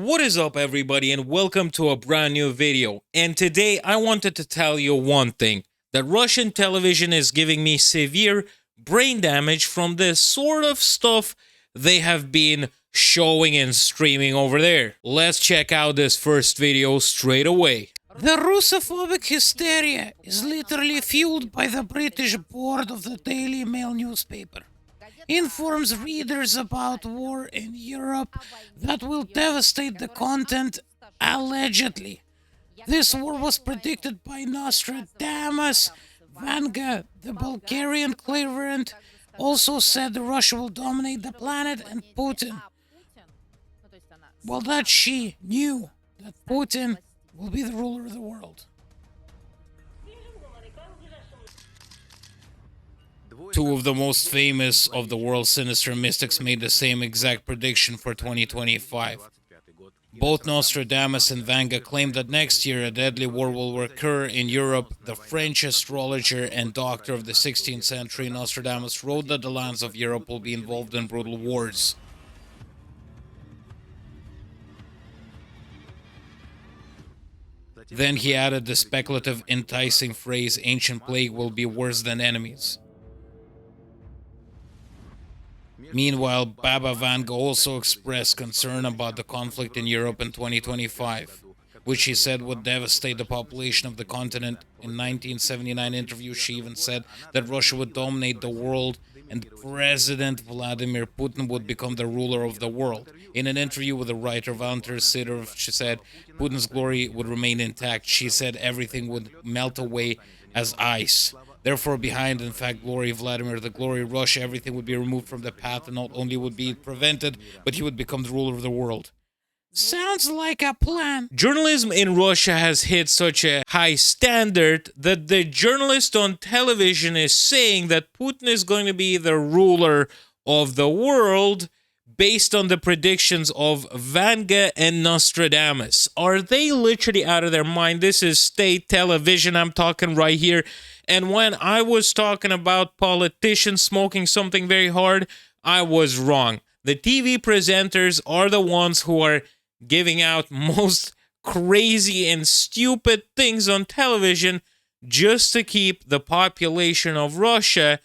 What is up, everybody, and welcome to a brand new video. And today I wanted to tell you one thing, that Russian television is giving me severe brain damage from the sort of stuff they have been showing and streaming over there. Let's check out this first video straight away. The Russophobic hysteria is literally fueled by the British board of the Daily Mail newspaper. Informs readers about war in Europe that will devastate the continent allegedly. This war was predicted by Nostradamus. Vanga, the Bulgarian clairvoyant, also said Russia will dominate the planet, and Putin. Well, that she knew that Putin will be the ruler of the world. Two of the most famous of the world's sinister mystics made the same exact prediction for 2025. Both Nostradamus and Vanga claimed that next year a deadly war will occur in Europe. The French astrologer and doctor of the 16th century, Nostradamus, wrote that the lands of Europe will be involved in brutal wars. Then he added the speculative, enticing phrase, "Ancient plague will be worse than enemies." Meanwhile, Baba Vanga also expressed concern about the conflict in Europe in 2025, which he said would devastate the population of the continent. In 1979 interview, she even said that Russia would dominate the world and President Vladimir Putin would become the ruler of the world. In an interview with the writer Valentin Sidorov, she said Putin's glory would remain intact. She said everything would melt away as ice. Therefore, behind, in fact, glory Vladimir, the glory Russia, everything would be removed from the path, and not only would be prevented, but he would become the ruler of the world. Sounds like a plan. Journalism in Russia has hit such a high standard that the journalist on television is saying that Putin is going to be the ruler of the world based on the predictions of Vanga and Nostradamus. Are they literally out of their mind? This is state television I'm talking right here. And when I was talking about politicians smoking something very hard, I was wrong. The TV presenters are the ones who are giving out most crazy and stupid things on television just to keep the population of Russia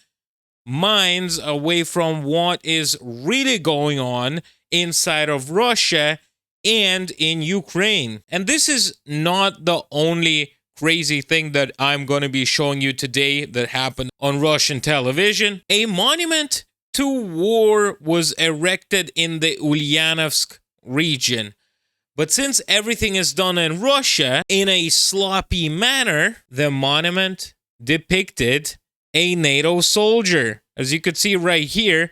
minds away from what is really going on inside of Russia and in Ukraine. And this is not the only crazy thing that I'm going to be showing you today that happened on Russian television. A monument to war was erected in the Ulyanovsk region. But since everything is done in Russia in a sloppy manner, the monument depicted a NATO soldier. As you could see right here,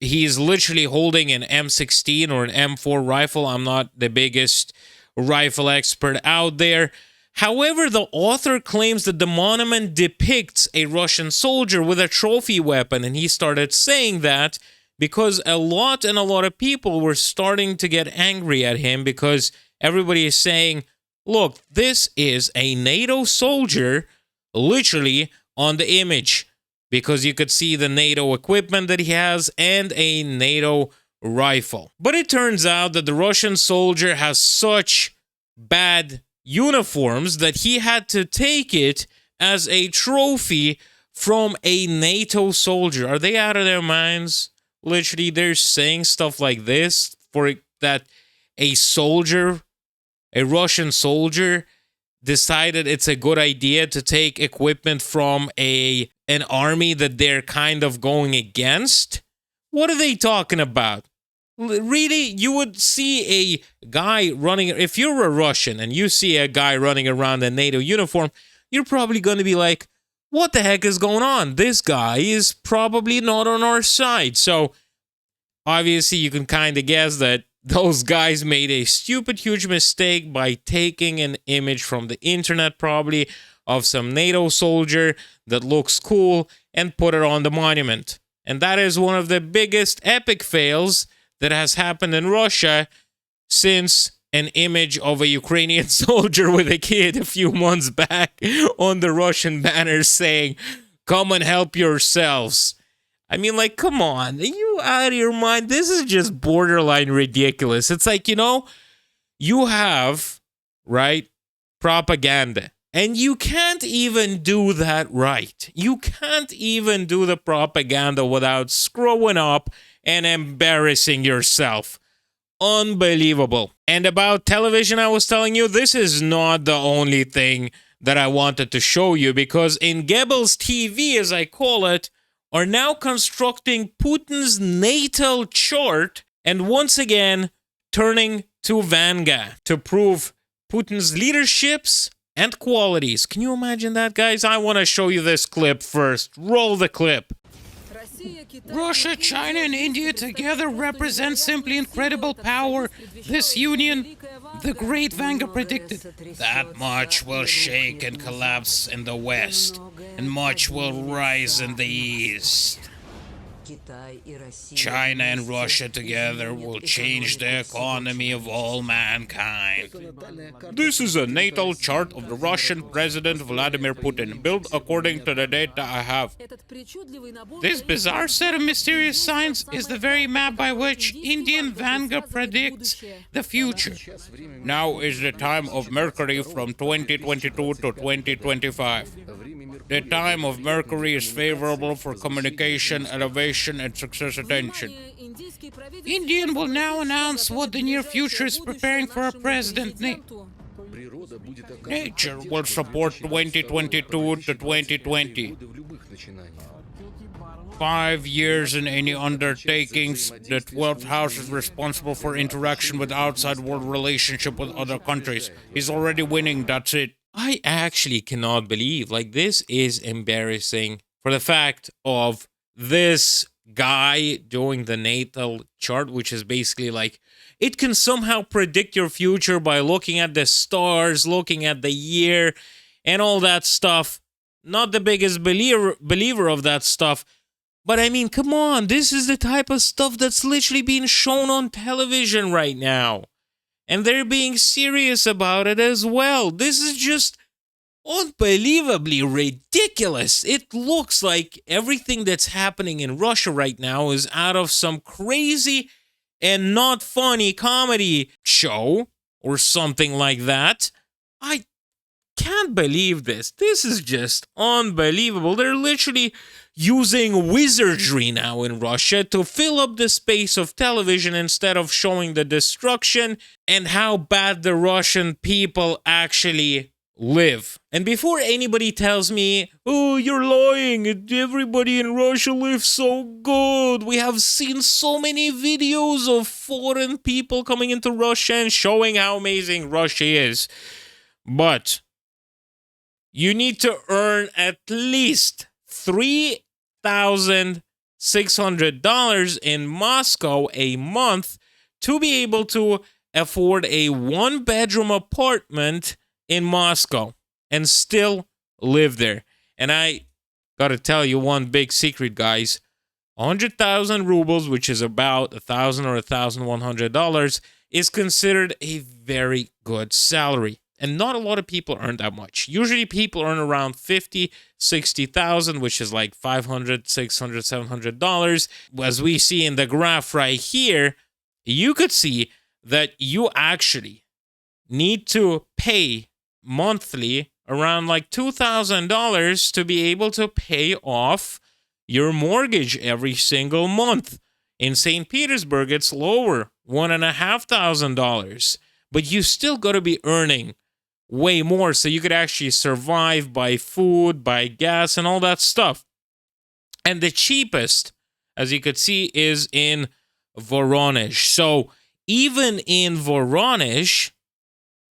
he's literally holding an M16 or an M4 rifle. I'm not the biggest rifle expert out there. However, the author claims that the monument depicts a Russian soldier with a trophy weapon, and he started saying that because a lot of people were starting to get angry at him because everybody is saying, look, this is a NATO soldier literally on the image, because you could see the NATO equipment that he has and a NATO rifle. But it turns out that the Russian soldier has such bad uniforms that he had to take it as a trophy from a NATO soldier. Are they out of their minds? Literally, they're saying stuff like this for that a soldier, a Russian soldier, decided it's a good idea to take equipment from an army that they're kind of going against. What are they talking about? Really, you would see a guy running, if you're a Russian and you see a guy running around in NATO uniform, you're probably going to be like, what the heck is going on? This guy is probably not on our side. So obviously you can kind of guess that those guys made a stupid, huge mistake by taking an image from the internet, probably of some NATO soldier that looks cool, and put it on the monument. And that is one of the biggest epic fails that has happened in Russia since an image of a Ukrainian soldier with a kid a few months back on the Russian banner saying, "Come and help yourselves." I mean, like, come on. Are you out of your mind? This is just borderline ridiculous. It's like, you have, right, propaganda. And you can't even do that right. You can't even do the propaganda without screwing up and embarrassing yourself. Unbelievable. And about television, I was telling you, this is not the only thing that I wanted to show you, because in Goebbels TV, as I call it, are now constructing Putin's natal chart and once again turning to Vanga to prove Putin's leaderships and qualities. Can you imagine that, guys? I want to show you this clip first. Roll the clip. Russia, China, and India together represent simply incredible power. This union, the great Vanga predicted, that much will shake and collapse in the West, and much will rise in the East. China and Russia together will change the economy of all mankind. This is a natal chart of the Russian President Vladimir Putin, built according to the data I have. This bizarre set of mysterious signs is the very map by which Indian Vanga predicts the future. Now is the time of Mercury from 2022 to 2025. The time of Mercury is favorable for communication, elevation, and success attention. Indian will now announce what the near future is preparing for a president. Nature will support 2022 to 2020. 5 years in any undertakings. The 12th house is responsible for interaction with outside world, relationship with other countries. He's already winning, that's it. I actually cannot believe, like, this is embarrassing for the fact of this guy doing the natal chart, which is basically like, it can somehow predict your future by looking at the stars, looking at the year, and all that stuff. Not the biggest believer of that stuff. But I mean, come on, this is the type of stuff that's literally being shown on television right now. And they're being serious about it as well. This is just unbelievably ridiculous. It looks like everything that's happening in Russia right now is out of some crazy and not funny comedy show or something like that. I can't believe this. This is just unbelievable. They're literally using wizardry now in Russia to fill up the space of television instead of showing the destruction and how bad the Russian people actually live. And before anybody tells me, oh, you're lying, everybody in Russia lives so good. We have seen so many videos of foreign people coming into Russia and showing how amazing Russia is. But you need to earn at least $3,600 in Moscow a month to be able to afford a one-bedroom apartment in Moscow and still live there. And I gotta tell you one big secret, guys. 100,000 rubles, which is about $1,000 or $1,100, is considered a very good salary. And not a lot of people earn that much. Usually people earn around 50, 60,000, which is like $500, $600, $700. As we see in the graph right here, you could see that you actually need to pay monthly around like $2,000 to be able to pay off your mortgage every single month. In St. Petersburg, it's lower, $1,500. But you still got to be earning way more so you could actually survive by food, by gas, and all that stuff. And the cheapest, as you could see, is in Voronezh. So even in Voronezh,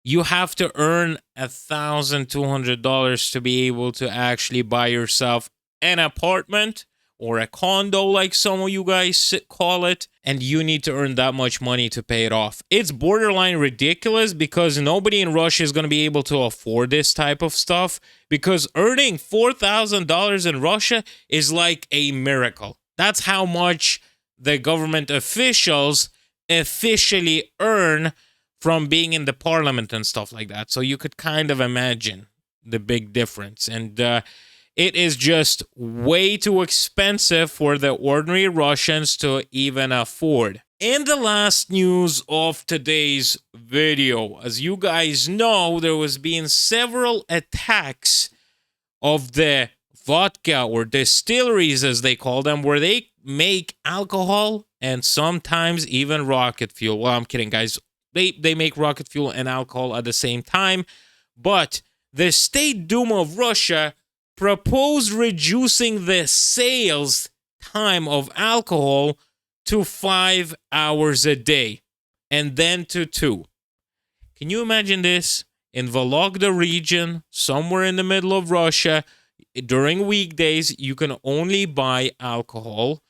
you have to earn $1,200 to be able to actually buy yourself an apartment or a condo, like some of you guys call it, and you need to earn that much money to pay it off. It's borderline ridiculous because nobody in Russia is going to be able to afford this type of stuff, because earning $4,000 in Russia is like a miracle. That's how much the government officials officially earn from being in the parliament and stuff like that. So you could kind of imagine the big difference. And it is just way too expensive for the ordinary Russians to even afford. And the last news of today's video. As you guys know, there was being several attacks of the vodka or distilleries, as they call them, where they make alcohol and sometimes even rocket fuel. Well, I'm kidding, guys. They make rocket fuel and alcohol at the same time. But the State Duma of Russia proposed reducing the sales time of alcohol to 5 hours a day, and then to 2. Can you imagine this? In Vologda region, somewhere in the middle of Russia, during weekdays, you can only buy alcohol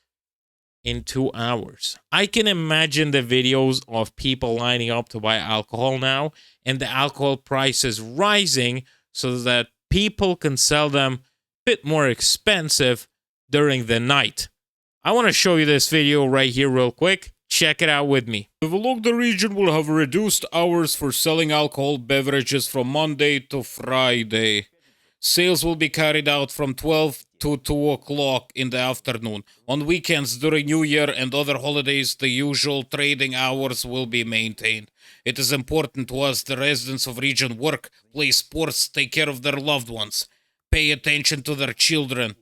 in 2 hours. I can imagine the videos of people lining up to buy alcohol now, and the alcohol prices rising so that people can sell them a bit more expensive during the night. I want to show you this video right here real quick. Check it out with me. The Vologda region will have reduced hours for selling alcohol beverages from Monday to Friday. Sales will be carried out from 12 to 2 o'clock in the afternoon. On weekends during New Year and other holidays, the usual trading hours will be maintained. It is important to us, the residents of region, work, play sports, take care of their loved ones, pay attention to their children.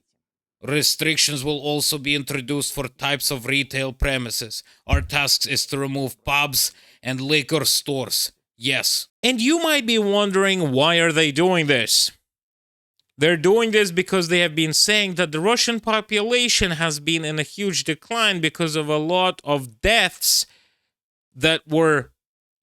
Restrictions will also be introduced for types of retail premises. Our task is to remove pubs and liquor stores. Yes. And you might be wondering, why are they doing this? They're doing this because they have been saying that the Russian population has been in a huge decline because of a lot of deaths that were,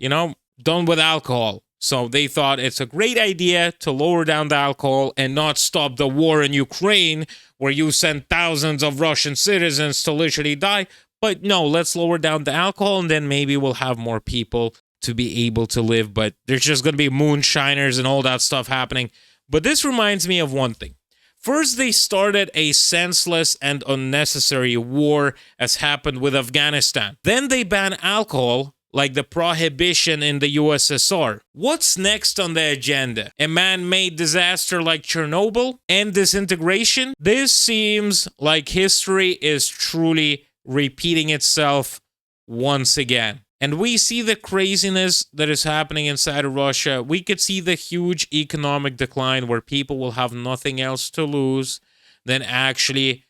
done with alcohol. So they thought it's a great idea to lower down the alcohol and not stop the war in Ukraine, where you send thousands of Russian citizens to literally die. But no, let's lower down the alcohol, and then maybe we'll have more people to be able to live. But there's just going to be moonshiners and all that stuff happening. But this reminds me of one thing. First, they started a senseless and unnecessary war, as happened with Afghanistan. Then they banned alcohol, like the prohibition in the USSR. What's next on the agenda? A man-made disaster like Chernobyl and disintegration? This seems like history is truly repeating itself once again. And we see the craziness that is happening inside of Russia. We could see the huge economic decline where people will have nothing else to lose than actually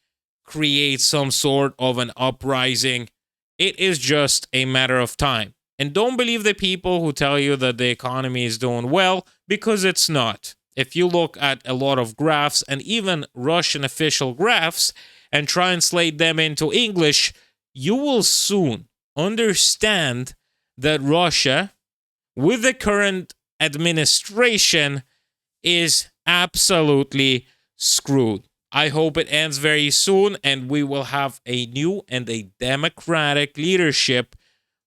create some sort of an uprising. It is just a matter of time. And don't believe the people who tell you that the economy is doing well, because it's not. If you look at a lot of graphs, and even Russian official graphs, and translate them into English, you will soon understand that Russia, with the current administration, is absolutely screwed. I hope it ends very soon and we will have a new and a democratic leadership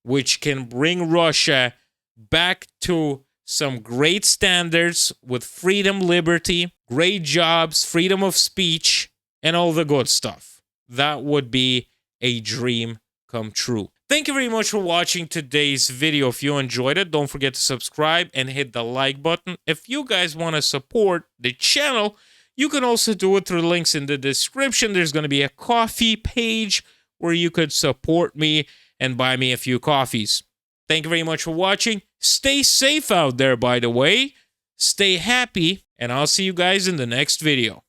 which can bring Russia back to some great standards with freedom, liberty, great jobs, freedom of speech, and all the good stuff. That would be a dream come true. Thank you very much for watching today's video. If you enjoyed it, don't forget to subscribe and hit the like button. If you guys want to support the channel, you can also do it through links in the description. There's going to be a coffee page where you could support me and buy me a few coffees. Thank you very much for watching. Stay safe out there, by the way. Stay happy, and I'll see you guys in the next video.